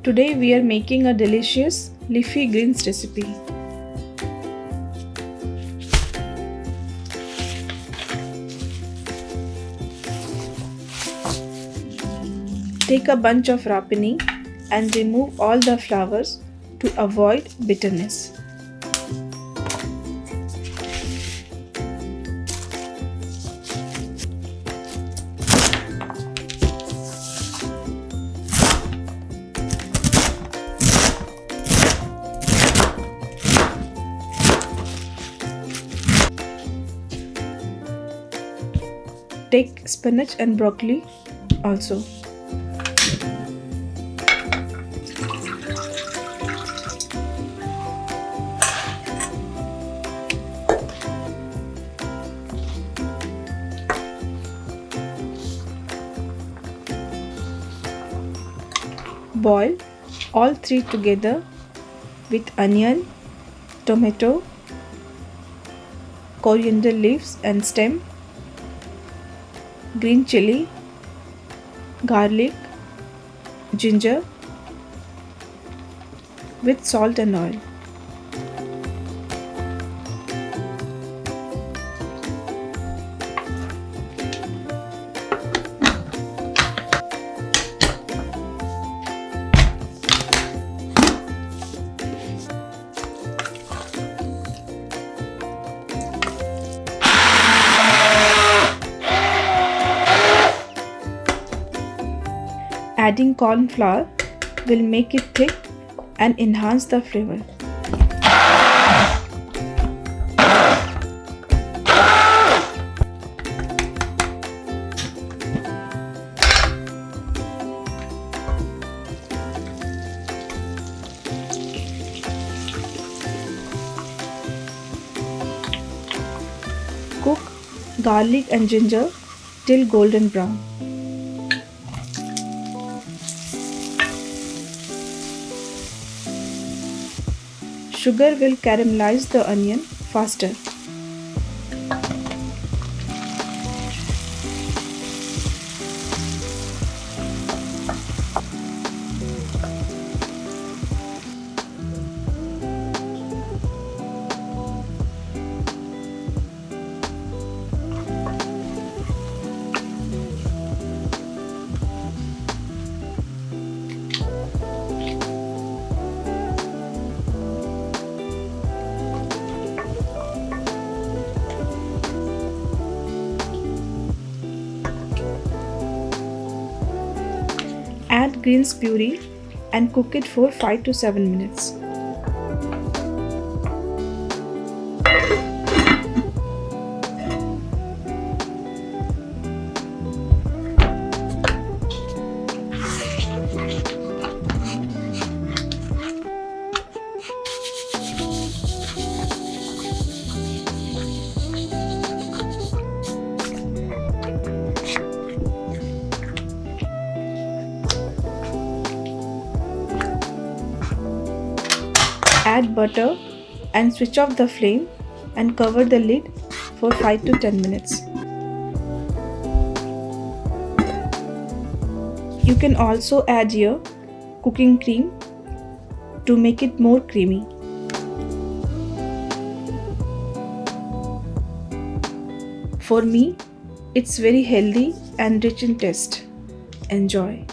Today we are making a delicious leafy greens recipe. Take a bunch of rapini and remove all the flowers to avoid bitterness. Take spinach and broccoli also. Boil all three together with onion, tomato, coriander leaves and stem, green chilli, garlic, ginger with salt and oil. Adding corn flour will make it thick and enhance the flavor. Cook garlic and ginger till golden brown. Sugar will caramelize the onion faster. Add greens puree and cook it for 5 to 7 minutes. Add butter and switch off the flame and cover the lid for 5 to 10 minutes. You can also add here cooking cream to make it more creamy. For me, it's very healthy and rich in taste. Enjoy.